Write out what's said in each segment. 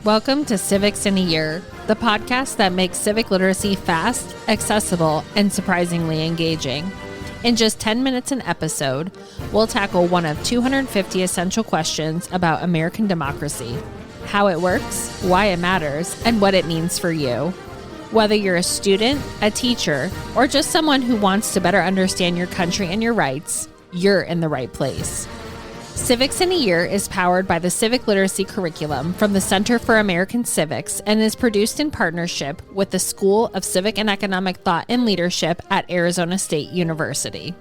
Welcome to Civics in a Year, the podcast that makes civic literacy fast, accessible, and surprisingly engaging. In just 10 minutes an episode, we'll tackle one of 250 essential questions about American democracy, how it works, why it matters, and what it means for you. Whether you're a student, a teacher, or just someone who wants to better understand your country and your rights, you're in the right place. Civics in a Year is powered by the Civic Literacy Curriculum from the Center for American Civics and is produced in partnership with the School of Civic and Economic Thought and Leadership at Arizona State University.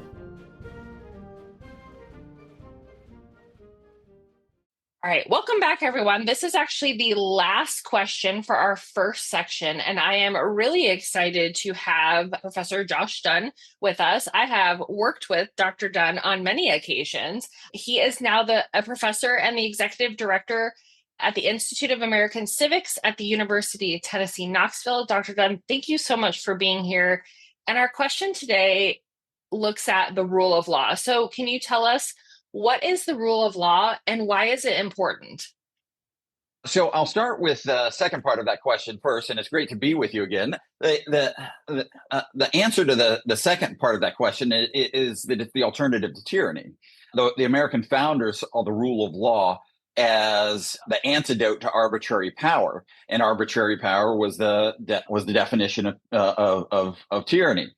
All right, welcome back, everyone. This is actually the last question for our first section, and I am really excited to have Professor Josh Dunn with us. I have worked with Dr. Dunn on many occasions. He is now a professor and the executive director at the Institute of American Civics at the University of Tennessee, Knoxville. Dr. Dunn, thank you so much for being here. And our question today looks at the rule of law. So can you tell us, what is the rule of law and why is it important? So I'll start with the second part of that question first, and it's great to be with you again. The answer to the second part of that question is that it's the alternative to tyranny. The American founders saw the rule of law as the antidote to arbitrary power, and arbitrary power was the definition of tyranny.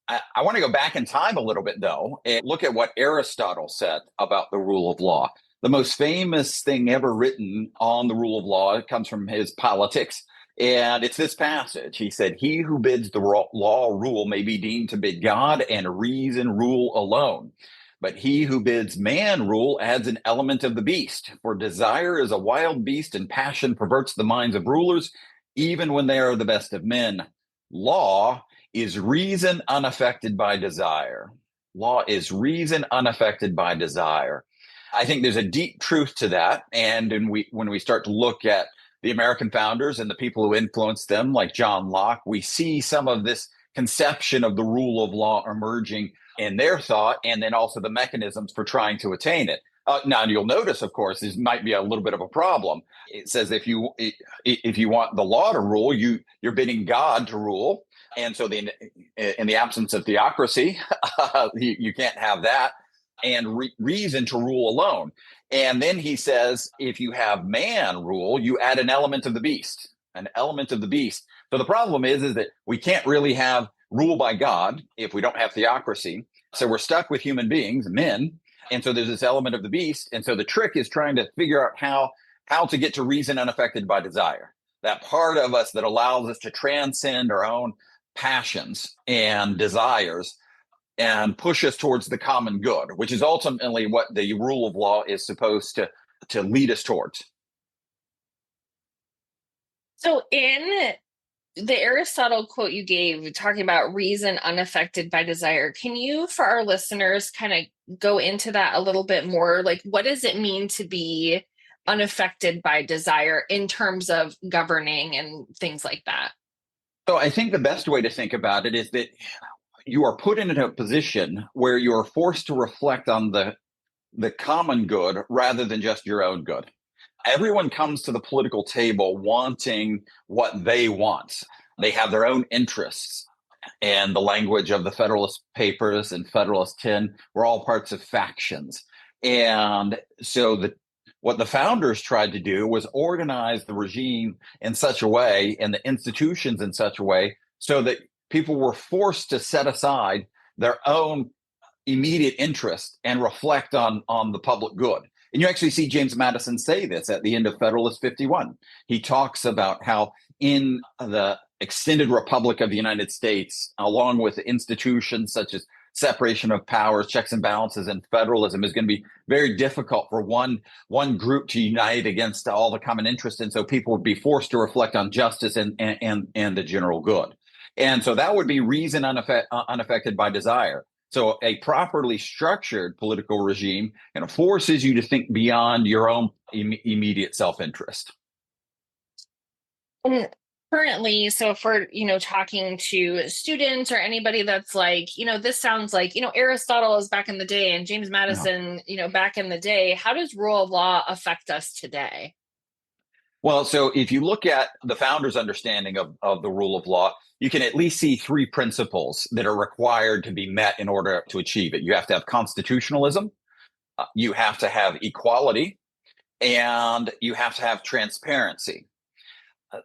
I want to go back in time a little bit, though, and look at what Aristotle said about the rule of law. The most famous thing ever written on the rule of law comes from his Politics, and it's this passage. He said, "He who bids the law rule may be deemed to bid God and reason rule alone. But he who bids man rule adds an element of the beast. For desire is a wild beast, and passion perverts the minds of rulers, even when they are the best of men. Law is reason unaffected by desire." Law is reason unaffected by desire. I think there's a deep truth to that. And when we start to look at the American founders and the people who influenced them, like John Locke, we see some of this conception of the rule of law emerging in their thought, and then also the mechanisms for trying to attain it. Now, you'll notice, of course, this might be a little bit of a problem. It says if you want the law to rule, you're bidding God to rule. And so in the absence of theocracy, you can't have that, and reason to rule alone. And then he says, if you have man rule, you add an element of the beast, So the problem is that we can't really have rule by God if we don't have theocracy. So we're stuck with human beings, men. And so there's this element of the beast. And so the trick is trying to figure out how to get to reason unaffected by desire, that part of us that allows us to transcend our own passions and desires and push us towards the common good, which is ultimately what the rule of law is supposed to lead us towards. So in the Aristotle quote you gave, talking about reason unaffected by desire, can you, for our listeners, kind of go into that a little bit more? Like, what does it mean to be unaffected by desire in terms of governing and things like that? So I think the best way to think about it is that you are put in a position where you are forced to reflect on the common good rather than just your own good. Everyone comes to the political table wanting what they want. They have their own interests. And the language of the Federalist Papers and Federalist 10 were all parts of factions. And so what the founders tried to do was organize the regime in such a way and the institutions in such a way so that people were forced to set aside their own immediate interest and reflect on the public good. And you actually see James Madison say this at the end of Federalist 51. He talks about how in the extended Republic of the United States, along with institutions such as separation of powers, checks and balances, and federalism, is going to be very difficult for one group to unite against all the common interest. And so people would be forced to reflect on justice and the general good. And so that would be reason unaffected by desire. So a properly structured political regime forces you to think beyond your own immediate self-interest. And currently, so if we're, talking to students or anybody that's like, this sounds like, Aristotle is back in the day and James Madison, back in the day, how does rule of law affect us today? Well, so if you look at the founder's understanding of the rule of law, you can at least see three principles that are required to be met in order to achieve it. You have to have constitutionalism, you have to have equality, and you have to have transparency.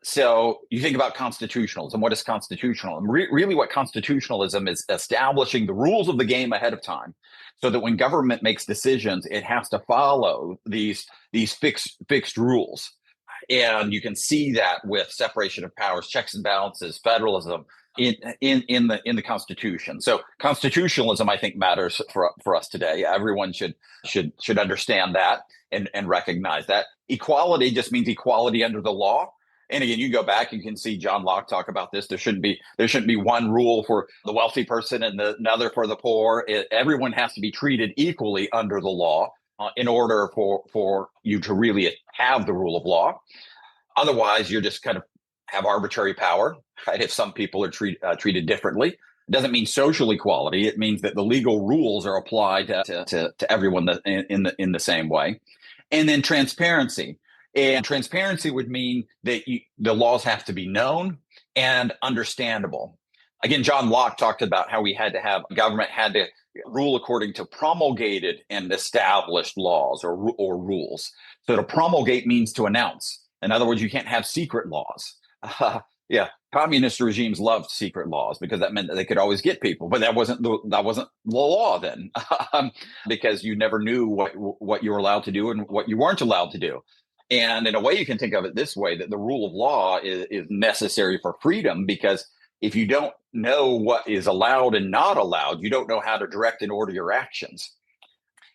So you think about constitutionalism. What is constitutionalism? Really, what constitutionalism is establishing the rules of the game ahead of time, so that when government makes decisions, it has to follow these fixed rules. And you can see that with separation of powers, checks and balances, federalism in the Constitution. So constitutionalism, I think, matters for us today. Everyone should understand that and recognize that. Equality just means equality under the law. And again, you go back, you can see John Locke talk about this. There shouldn't be one rule for the wealthy person and another for the poor. Everyone has to be treated equally under the law in order for you to really have the rule of law. Otherwise, you're just kind of have arbitrary power, right? If some people are treated differently, it doesn't mean social equality. It means that the legal rules are applied to everyone in the same way. And then transparency. And transparency would mean that the laws have to be known and understandable. Again, John Locke talked about how government had to rule according to promulgated and established laws or rules. So to promulgate means to announce. In other words, you can't have secret laws. Communist regimes loved secret laws because that meant that they could always get people, but that wasn't the law then, because you never knew what you were allowed to do and what you weren't allowed to do. And in a way, you can think of it this way, that the rule of law is necessary for freedom, because if you don't know what is allowed and not allowed, you don't know how to direct and order your actions.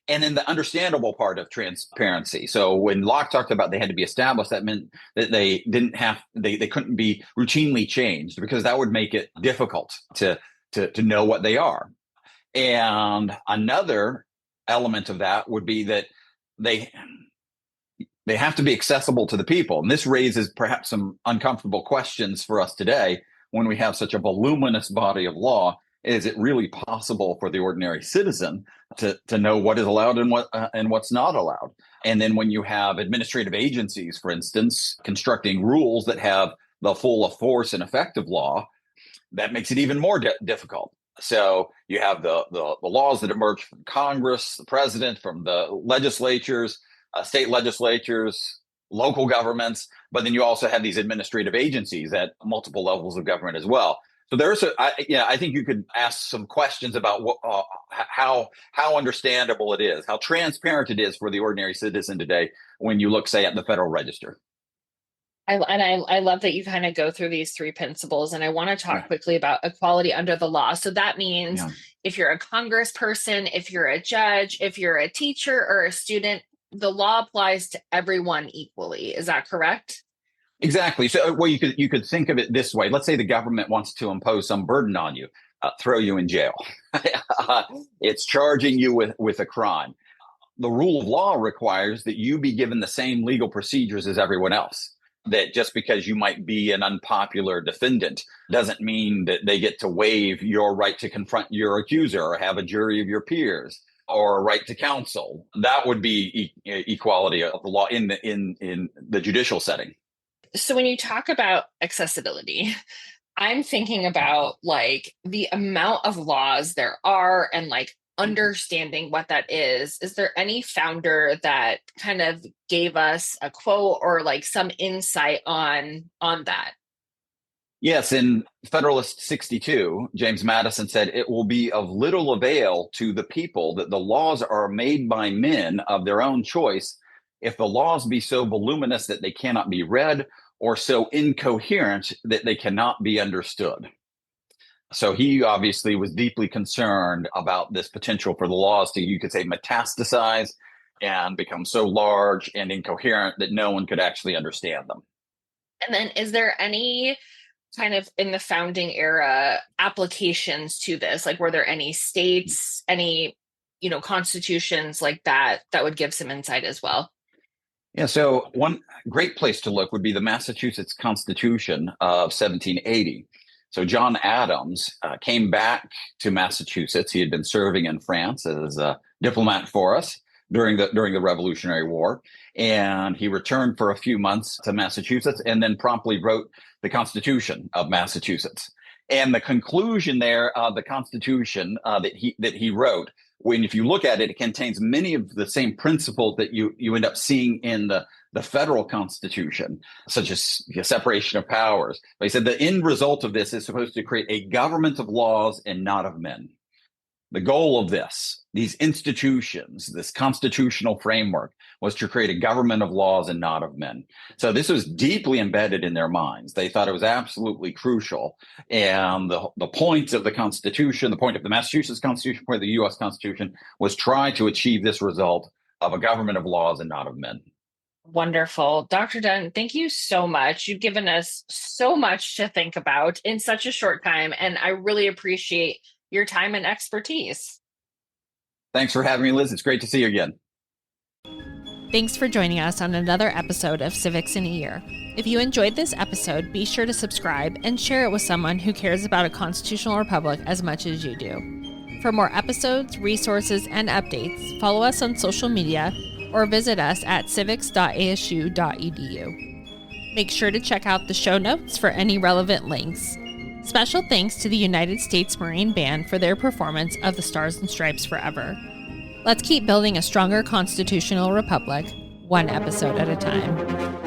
And then the understandable part of transparency. So when Locke talked about they had to be established, that meant that they couldn't be routinely changed, because that would make it difficult to know what they are. And another element of that would be that they have to be accessible to the people. And this raises perhaps some uncomfortable questions for us today when we have such a voluminous body of law. Is it really possible for the ordinary citizen to know what is allowed and what's not allowed? And then when you have administrative agencies, for instance, constructing rules that have the full force and effect of law, that makes it even more difficult. So you have the laws that emerge from Congress, the president, from the legislatures, state legislatures, local governments, but then you also have these administrative agencies at multiple levels of government as well. So I think you could ask some questions about how understandable it is, how transparent it is for the ordinary citizen today when you look, say, at the Federal Register. I love that you kind of go through these three principles, and I want to talk quickly about equality under the law. So that means if you're a congressperson, if you're a judge, if you're a teacher or a student, the law applies to everyone equally. Is that correct? Exactly. So, well, you could think of it this way. Let's say the government wants to impose some burden on you, throw you in jail. It's charging you with a crime. The rule of law requires that you be given the same legal procedures as everyone else. That just because you might be an unpopular defendant doesn't mean that they get to waive your right to confront your accuser or have a jury of your peers or a right to counsel. That would be equality of the law in the judicial setting. So when you talk about accessibility, I'm thinking about like the amount of laws there are and like understanding what that is. Is there any founder that kind of gave us a quote or like some insight on that? Yes, in Federalist 62, James Madison said, "It will be of little avail to the people that the laws are made by men of their own choice, if the laws be so voluminous that they cannot be read, or so incoherent that they cannot be understood." So he obviously was deeply concerned about this potential for the laws to, you could say, metastasize and become so large and incoherent that no one could actually understand them. And then is there any kind of in the founding era applications to this? Like, were there any states, any, constitutions like that would give some insight as well? Yeah, so one great place to look would be the Massachusetts Constitution of 1780. So John Adams came back to Massachusetts. He had been serving in France as a diplomat for us. during the Revolutionary War. And he returned for a few months to Massachusetts and then promptly wrote the Constitution of Massachusetts. And the conclusion there of the Constitution that he wrote, if you look at it, it contains many of the same principles that you end up seeing in the federal Constitution, such as separation of powers. But he said the end result of this is supposed to create a government of laws and not of men. The goal of these institutions, this constitutional framework, was to create a government of laws and not of men. So this was deeply embedded in their minds. They thought it was absolutely crucial. And the point of the Constitution, the point of the Massachusetts Constitution, the point of the U.S. Constitution, was try to achieve this result of a government of laws and not of men. Wonderful. Dr. Dunn, thank you so much. You've given us so much to think about in such a short time, and I really appreciate your time and expertise. Thanks for having me, Liz. It's great to see you again. Thanks for joining us on another episode of Civics in a Year. If you enjoyed this episode, be sure to subscribe and share it with someone who cares about a constitutional republic as much as you do. For more episodes, resources, and updates, follow us on social media or visit us at civics.asu.edu. Make sure to check out the show notes for any relevant links. Special thanks to the United States Marine Band for their performance of the Stars and Stripes Forever. Let's keep building a stronger constitutional republic, one episode at a time.